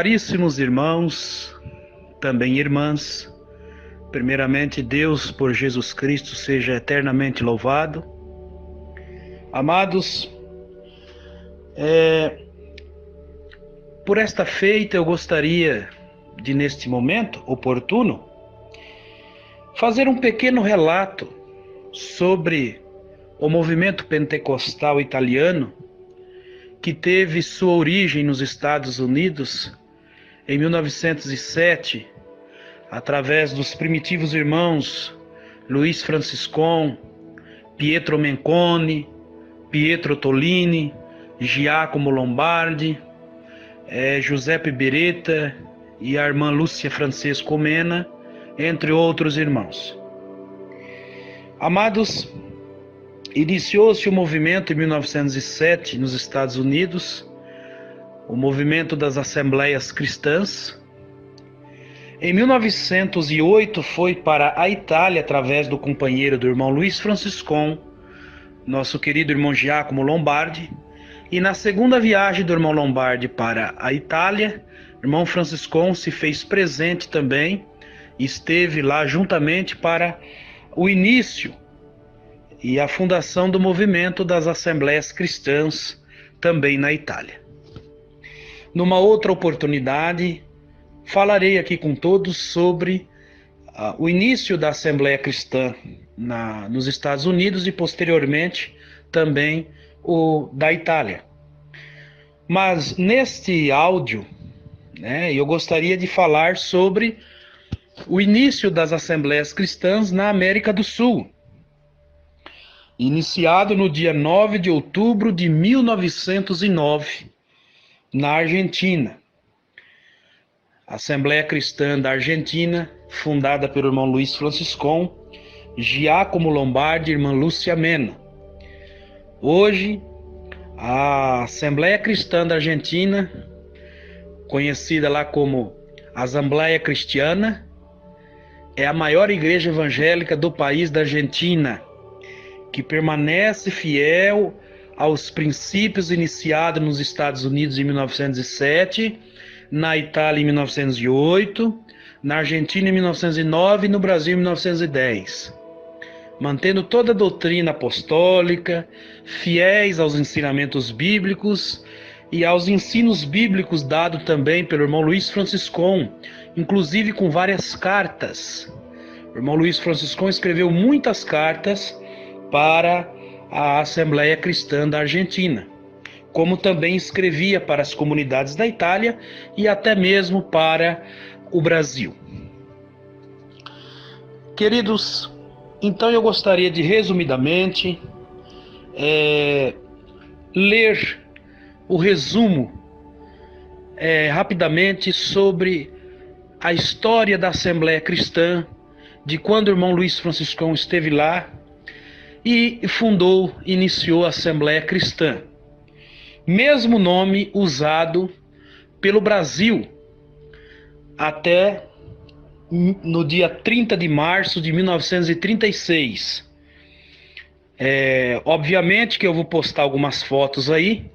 Caríssimos irmãos, também irmãs, primeiramente Deus por Jesus Cristo seja eternamente louvado. Amados, por esta feita eu gostaria de, neste momento oportuno, fazer um pequeno relato sobre o movimento pentecostal italiano que teve sua origem nos Estados Unidos em 1907, através dos primitivos irmãos Luiz Franciscon, Pietro Menconi, Pietro Tolini, Giacomo Lombardi, Giuseppe Beretta e a irmã Lúcia Francesco Mena, entre outros irmãos. Amados, iniciou-se o movimento em 1907 nos Estados Unidos, o movimento das Assembleias Cristãs. Em 1908 foi para a Itália através do companheiro do irmão Luiz Franciscon, nosso querido irmão Giacomo Lombardi, e na segunda viagem do irmão Lombardi para a Itália, o irmão Franciscon se fez presente também, esteve lá juntamente para o início e a fundação do movimento das Assembleias Cristãs também na Itália. Numa outra oportunidade, falarei aqui com todos sobre o início da Assembleia Cristã nos Estados Unidos e posteriormente também o da Itália. Mas neste áudio, eu gostaria de falar sobre o início das Assembleias Cristãs na América do Sul, iniciado no dia 9 de outubro de 1909, na Argentina. A Assembleia Cristã da Argentina, fundada pelo irmão Luiz Franciscon, Giacomo Lombardi e irmã Lúcia Mena. Hoje, a Assembleia Cristã da Argentina, conhecida lá como Assembleia Cristiana, é a maior igreja evangélica do país da Argentina, que permanece fiel aos princípios iniciados nos Estados Unidos em 1907, na Itália em 1908, na Argentina em 1909 e no Brasil em 1910. Mantendo toda a doutrina apostólica, fiéis aos ensinamentos bíblicos e aos ensinos bíblicos dados também pelo irmão Luiz Franciscon, inclusive com várias cartas. O irmão Luiz Franciscon escreveu muitas cartas para a Assembleia Cristã da Argentina, como também escrevia para as comunidades da Itália e até mesmo para o Brasil. Queridos, então eu gostaria de resumidamente ler o resumo rapidamente sobre a história da Assembleia Cristã, de quando o irmão Luiz Franciscon esteve lá e iniciou a Assembleia Cristã. Mesmo nome usado pelo Brasil até no dia 30 de março de 1936. Obviamente que eu vou postar algumas fotos aí,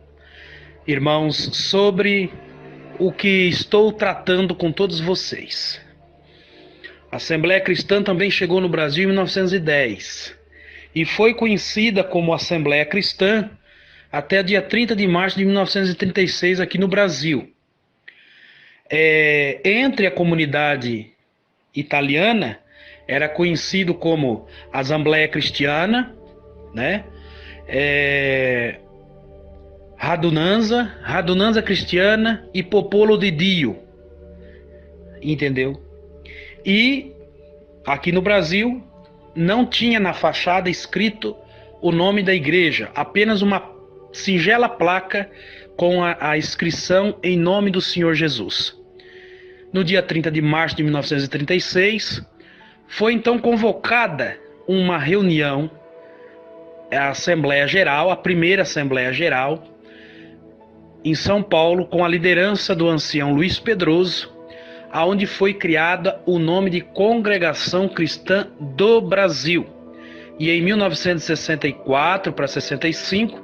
irmãos, sobre o que estou tratando com todos vocês. A Assembleia Cristã também chegou no Brasil em 1910 e foi conhecida como Assembleia Cristã até dia 30 de março de 1936 aqui no Brasil. Entre a comunidade italiana, era conhecido como Assembleia Cristiana, Radunanza Cristiana e Popolo di Dio, entendeu? E aqui no Brasil não tinha na fachada escrito o nome da igreja, apenas uma singela placa com a inscrição em nome do Senhor Jesus. No dia 30 de março de 1936, foi então convocada uma reunião, a Assembleia Geral, a primeira Assembleia Geral, em São Paulo, com a liderança do ancião Luiz Pedroso, aonde foi criada o nome de Congregação Cristã do Brasil. E em 1964 para 65,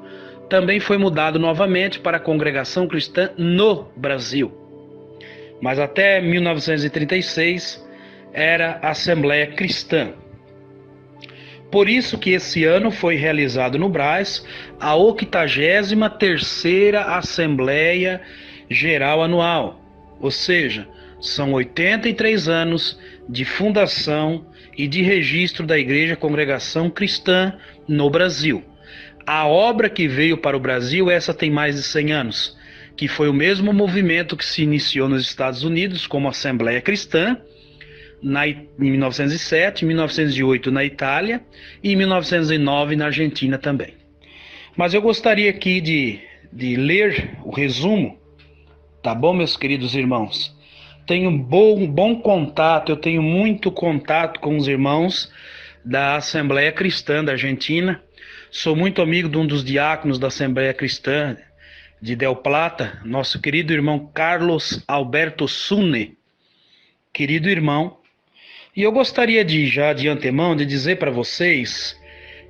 também foi mudado novamente para a Congregação Cristã no Brasil. mas até 1936 era Assembleia Cristã. Por isso que esse ano foi realizado no Brás a 83ª Assembleia Geral Anual, ou seja, são 83 anos de fundação e de registro da Igreja Congregação Cristã no Brasil. A obra que veio para o Brasil, essa tem mais de 100 anos, que foi o mesmo movimento que se iniciou nos Estados Unidos como Assembleia Cristã, em 1907, em 1908 na Itália e em 1909 na Argentina também. Mas eu gostaria aqui de ler o resumo, tá bom, meus queridos irmãos? Tenho bom contato, eu tenho muito contato com os irmãos da Assembleia Cristã da Argentina. Sou muito amigo de um dos diáconos da Assembleia Cristã de Del Plata, nosso querido irmão Carlos Alberto Sune, querido irmão. E eu gostaria já de antemão de dizer para vocês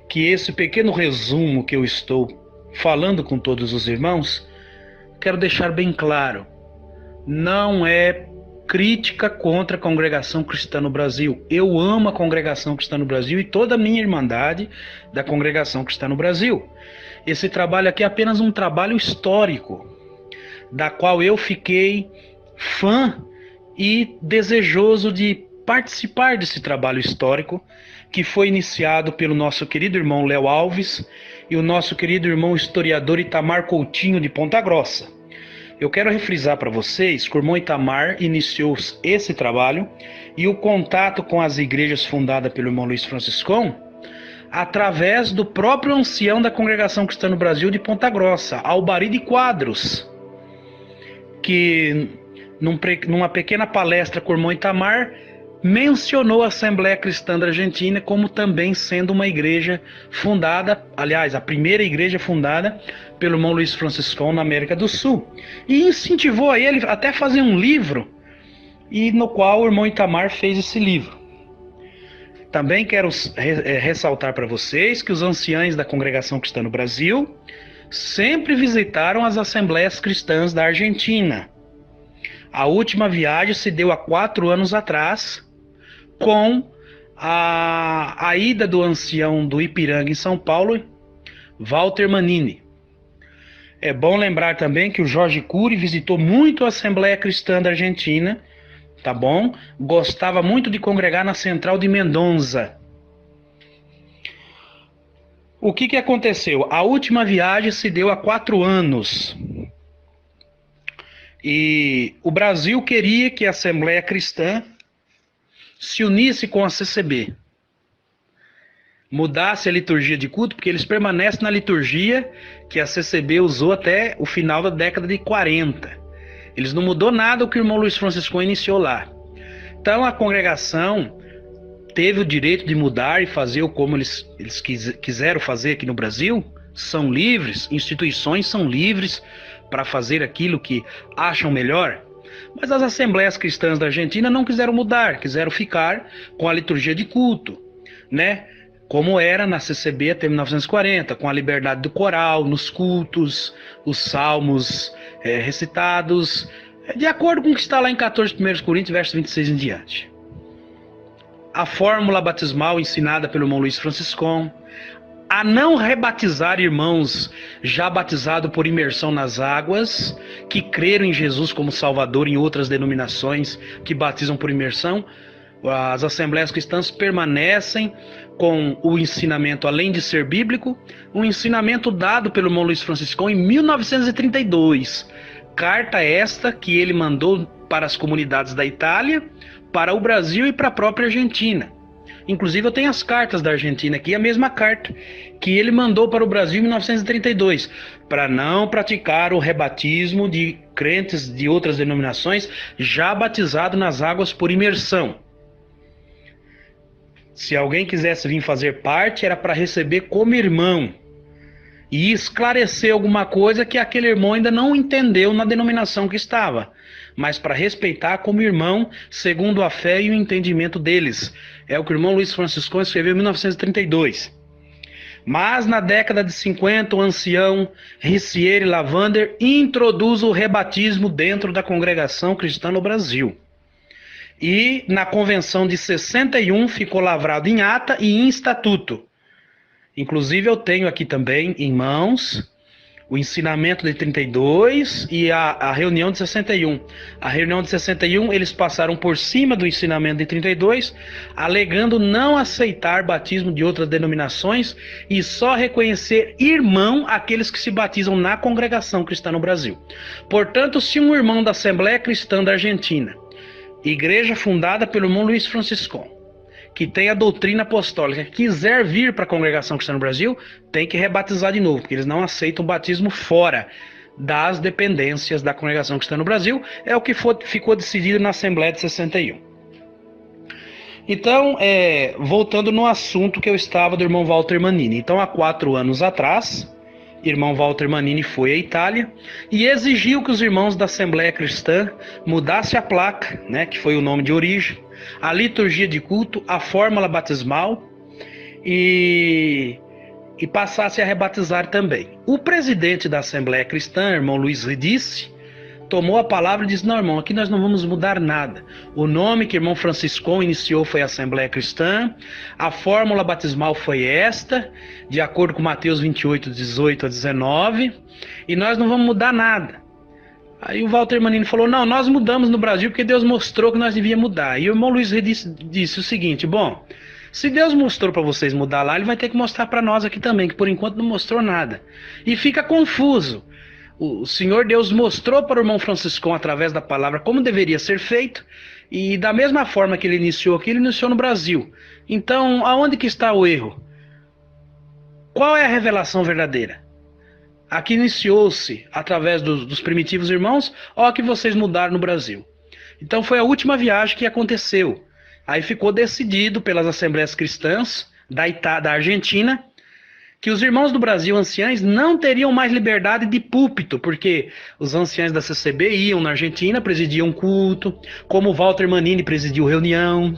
que esse pequeno resumo que eu estou falando com todos os irmãos, quero deixar bem claro, não é crítica contra a Congregação Cristã no Brasil. Eu amo a Congregação Cristã no Brasil e toda a minha irmandade da Congregação Cristã no Brasil. Esse trabalho aqui é apenas um trabalho histórico, da qual eu fiquei fã e desejoso de participar desse trabalho histórico que foi iniciado pelo nosso querido irmão Léo Alves e o nosso querido irmão historiador Itamar Coutinho de Ponta Grossa. Eu quero refrisar para vocês que o irmão Itamar iniciou esse trabalho e o contato com as igrejas fundadas pelo irmão Luiz Franciscão através do próprio ancião da Congregação Cristã no Brasil de Ponta Grossa, Albari de Quadros, que numa pequena palestra com o irmão Itamar mencionou a Assembleia Cristã da Argentina como também sendo uma igreja fundada, aliás, a primeira igreja fundada pelo irmão Luiz Franciscão na América do Sul. E incentivou a ele até fazer um livro, e no qual o irmão Itamar fez esse livro. Também quero ressaltar para vocês que os anciães da Congregação Cristã no Brasil sempre visitaram as Assembleias Cristãs da Argentina. A última viagem se deu há 4 anos atrás, com a ida do ancião do Ipiranga em São Paulo, Walter Manini. É bom lembrar também que o Jorge Cury visitou muito a Assembleia Cristã da Argentina, tá bom? Gostava muito de congregar na Central de Mendonça. O que aconteceu? A última viagem se deu há 4 anos. E o Brasil queria que a Assembleia Cristã se unisse com a CCB, mudasse a liturgia de culto, porque eles permanecem na liturgia que a CCB usou até o final da década de 40. Eles não mudou nada o que o irmão Luiz Francisco iniciou lá. Então a congregação teve o direito de mudar e fazer como eles quiseram fazer aqui no Brasil. São livres, instituições são livres para fazer aquilo que acham melhor. Mas as Assembleias Cristãs da Argentina não quiseram mudar, quiseram ficar com a liturgia de culto, né? Como era na CCB até 1940, com a liberdade do coral, nos cultos, os salmos recitados, de acordo com o que está lá em 14 Coríntios, verso 26 em diante. A fórmula batismal ensinada pelo irmão Luiz Franciscão, a não rebatizar irmãos já batizados por imersão nas águas, que creram em Jesus como Salvador em outras denominações que batizam por imersão. As Assembleias Cristãs permanecem com o ensinamento, além de ser bíblico, um ensinamento dado pelo irmão Luiz Franciscão em 1932. Carta esta que ele mandou para as comunidades da Itália, para o Brasil e para a própria Argentina. Inclusive eu tenho as cartas da Argentina aqui, a mesma carta que ele mandou para o Brasil em 1932, para não praticar o rebatismo de crentes de outras denominações já batizados nas águas por imersão. Se alguém quisesse vir fazer parte, era para receber como irmão e esclarecer alguma coisa que aquele irmão ainda não entendeu na denominação que estava, mas para respeitar como irmão, segundo a fé e o entendimento deles. É o que o irmão Luiz Franciscão escreveu em 1932. Mas na década de 50, o ancião Ricieri Lavander introduz o rebatismo dentro da congregação cristã no Brasil. E na convenção de 61 ficou lavrado em ata e em estatuto. Inclusive eu tenho aqui também em mãos o ensinamento de 32 e a reunião de 61. A reunião de 61 eles passaram por cima do ensinamento de 32, alegando não aceitar batismo de outras denominações e só reconhecer irmão aqueles que se batizam na congregação cristã no Brasil. Portanto, se um irmão da Assembleia Cristã da Argentina, igreja fundada pelo irmão Luiz Franciscon, que tem a doutrina apostólica, quiser vir para a congregação cristã no Brasil, tem que rebatizar de novo, porque eles não aceitam batismo fora das dependências da congregação cristã no Brasil. É o que ficou decidido na Assembleia de 61. Então, voltando no assunto que eu estava do irmão Walter Manini. Então, há 4 anos atrás, irmão Walter Manini foi à Itália e exigiu que os irmãos da Assembleia Cristã mudassem a placa, né, que foi o nome de origem, a liturgia de culto, a fórmula batismal e passasse a rebatizar também. O presidente da Assembleia Cristã, irmão Luiz Ridice, tomou a palavra e disse: não, irmão, aqui nós não vamos mudar nada. O nome que o irmão Franciscon iniciou foi Assembleia Cristã, a fórmula batismal foi esta, de acordo com Mateus 28, 18 a 19, e nós não vamos mudar nada. Aí o Walter Manini falou: não, nós mudamos no Brasil porque Deus mostrou que nós devíamos mudar. E o irmão Luiz disse o seguinte: bom, se Deus mostrou para vocês mudar lá, ele vai ter que mostrar para nós aqui também, que por enquanto não mostrou nada. E fica confuso. O Senhor Deus mostrou para o irmão Franciscon através da palavra como deveria ser feito, e da mesma forma que ele iniciou aqui, ele iniciou no Brasil. Então, aonde que está o erro? Qual é a revelação verdadeira? Aqui iniciou-se através dos primitivos irmãos, ou a que vocês mudaram no Brasil? Então foi a última viagem que aconteceu. Aí ficou decidido pelas assembleias cristãs da Argentina que os irmãos do Brasil, anciães, não teriam mais liberdade de púlpito, porque os anciães da CCB iam na Argentina, presidiam culto, como Walter Manini presidiu reunião,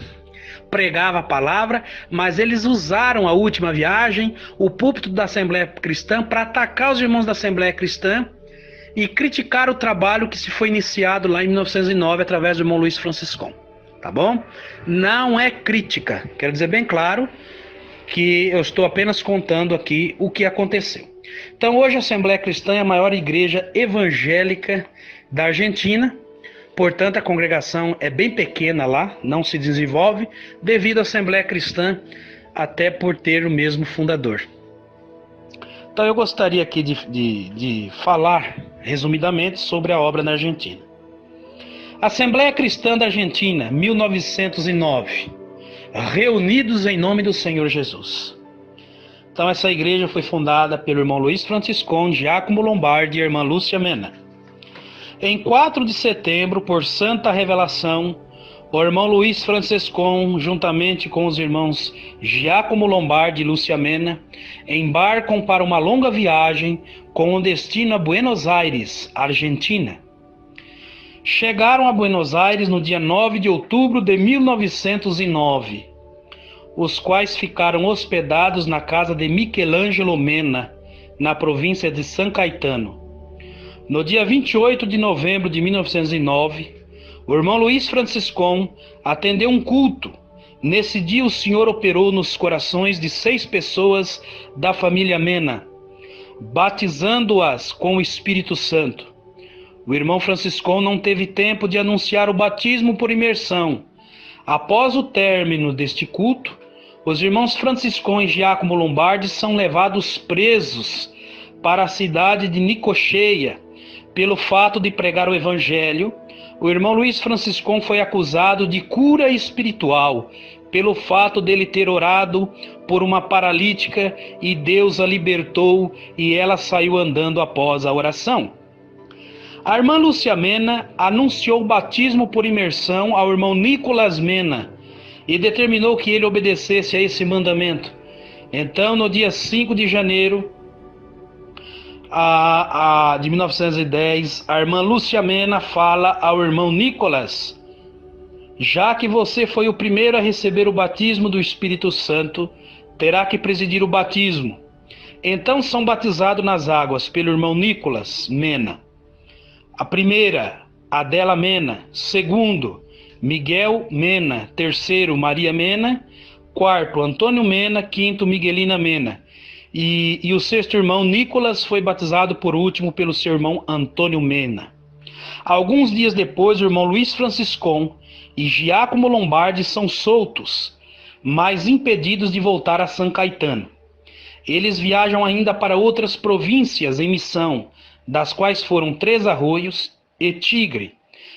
pregava a palavra, mas eles usaram a última viagem, o púlpito da Assembleia Cristã, para atacar os irmãos da Assembleia Cristã e criticar o trabalho que se foi iniciado lá em 1909 através do irmão Luiz Franciscon. Tá bom? Não é crítica, quero dizer bem claro que eu estou apenas contando aqui o que aconteceu. Então hoje a Assembleia Cristã é a maior igreja evangélica da Argentina. Portanto, a congregação é bem pequena lá, não se desenvolve, devido à Assembleia Cristã, até por ter o mesmo fundador. Então eu gostaria aqui de falar, resumidamente, sobre a obra na Argentina. Assembleia Cristã da Argentina, 1909, reunidos em nome do Senhor Jesus. Então essa igreja foi fundada pelo irmão Luiz Franciscon, Giacomo Lombardi e a irmã Lúcia Mena. Em 4 de setembro, por santa revelação, o irmão Luiz Franciscon, juntamente com os irmãos Giacomo Lombardi e Lúcia Mena, embarcam para uma longa viagem com o destino a Buenos Aires, Argentina. Chegaram a Buenos Aires no dia 9 de outubro de 1909, os quais ficaram hospedados na casa de Michelangelo Mena, na província de São Caetano. No dia 28 de novembro de 1909, o irmão Luiz Franciscon atendeu um culto. Nesse dia o Senhor operou nos corações de 6 pessoas da família Mena, batizando-as com o Espírito Santo. O irmão Franciscon não teve tempo de anunciar o batismo por imersão. Após o término deste culto, os irmãos Franciscon e Giacomo Lombardi são levados presos para a cidade de Nicocheia. Pelo fato de pregar o evangelho, o irmão Luiz Franciscon foi acusado de cura espiritual, pelo fato dele ter orado por uma paralítica e Deus a libertou e ela saiu andando após a oração. A irmã Lúcia Mena anunciou o batismo por imersão ao irmão Nicolas Mena e determinou que ele obedecesse a esse mandamento. Então, no dia 5 de janeiro de 1910, a irmã Lúcia Mena fala ao irmão Nicolas: já que você foi o primeiro a receber o batismo do Espírito Santo, terá que presidir o batismo. Então são batizados nas águas pelo irmão Nicolas Mena. A primeira, Adela Mena. Segundo, Miguel Mena. Terceiro, Maria Mena. Quarto, Antônio Mena. Quinto, Miguelina Mena. E o sexto irmão, Nicolas, foi batizado por último pelo seu irmão Antônio Mena. Alguns dias depois, o irmão Luiz Franciscon e Giacomo Lombardi são soltos, mas impedidos de voltar a São Caetano. Eles viajam ainda para outras províncias em missão, das quais foram Três Arroios e Tigre.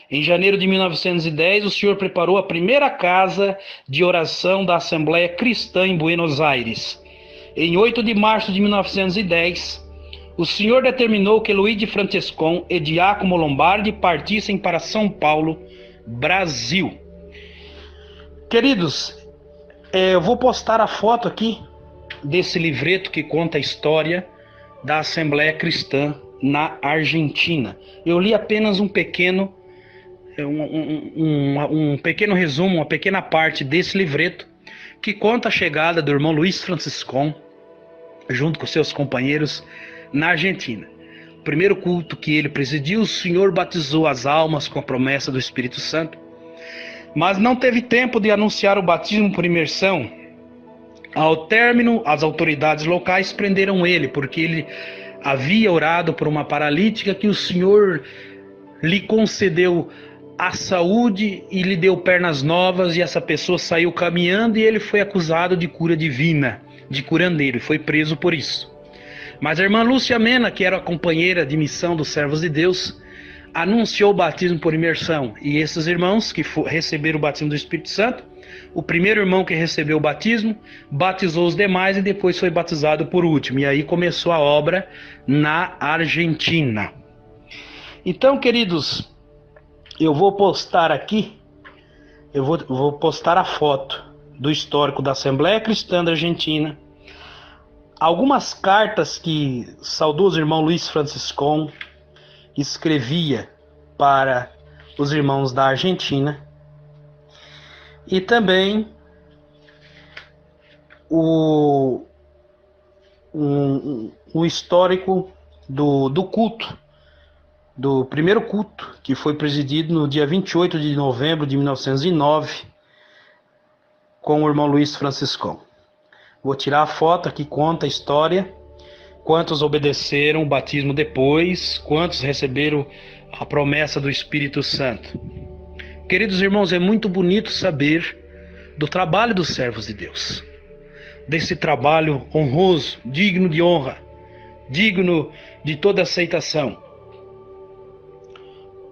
Em janeiro de 1910, o senhor preparou a primeira casa de oração da Assembleia Cristã em Buenos Aires. Em 8 de março de 1910, o senhor determinou que Luigi Franciscon e Giacomo Lombardi partissem para São Paulo, Brasil. Queridos, eu vou postar a foto aqui desse livreto que conta a história da Assembleia Cristã na Argentina. Eu li apenas um pequeno resumo, uma pequena parte desse livreto que conta a chegada do irmão Luiz Franciscon junto com seus companheiros na Argentina. O primeiro culto que ele presidiu, o Senhor batizou as almas com a promessa do Espírito Santo, mas não teve tempo de anunciar o batismo por imersão. Ao término, as autoridades locais prenderam ele, porque ele havia orado por uma paralítica que o Senhor lhe concedeu a saúde e lhe deu pernas novas, e essa pessoa saiu caminhando e ele foi acusado de cura divina, de curandeiro, e foi preso por isso. Mas a irmã Lúcia Mena, que era a companheira de missão dos servos de Deus, anunciou o batismo por imersão. E esses irmãos que receberam o batismo do Espírito Santo, o primeiro irmão que recebeu o batismo, batizou os demais e depois foi batizado por último. E aí começou a obra na Argentina. Então, queridos, eu vou postar aqui, vou postar a foto do histórico da Assembleia Cristã da Argentina, algumas cartas que o saudoso irmão Luiz Franciscon escrevia para os irmãos da Argentina, e também o histórico do culto, do primeiro culto, que foi presidido no dia 28 de novembro de 1909, com o irmão Luiz Franciscon. Vou tirar a foto que conta a história, quantos obedeceram o batismo depois, quantos receberam a promessa do Espírito Santo. Queridos irmãos, é muito bonito saber do trabalho dos servos de Deus, desse trabalho honroso, digno de honra, digno de toda aceitação.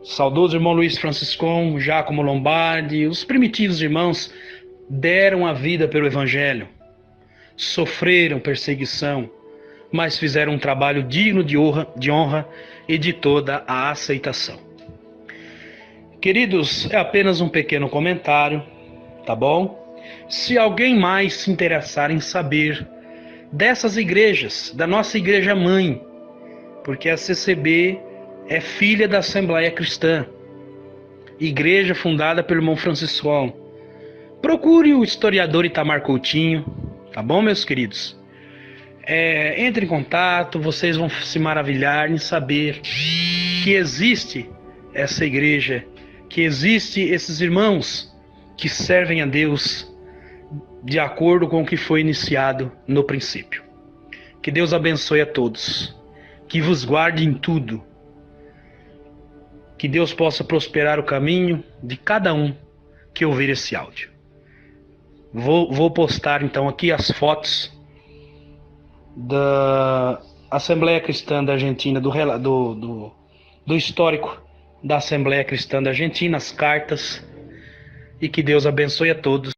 Saudoso irmão Luiz Franciscon, Giacomo Lombardi, os primitivos irmãos deram a vida pelo Evangelho, sofreram perseguição, mas fizeram um trabalho digno de honra e de toda a aceitação. Queridos, é apenas um pequeno comentário, tá bom? Se alguém mais se interessar em saber dessas igrejas, da nossa igreja mãe, porque a CCB é filha da Assembleia Cristã, igreja fundada pelo irmão Franciscon, procure o historiador Itamar Coutinho, tá bom, meus queridos? Entre em contato, vocês vão se maravilhar em saber que existe essa igreja, que existe esses irmãos que servem a Deus de acordo com o que foi iniciado no princípio. Que Deus abençoe a todos, que vos guarde em tudo, que Deus possa prosperar o caminho de cada um que ouvir esse áudio. Vou postar então aqui as fotos da Assembleia Cristã da Argentina, do histórico da Assembleia Cristã da Argentina, as cartas, e que Deus abençoe a todos.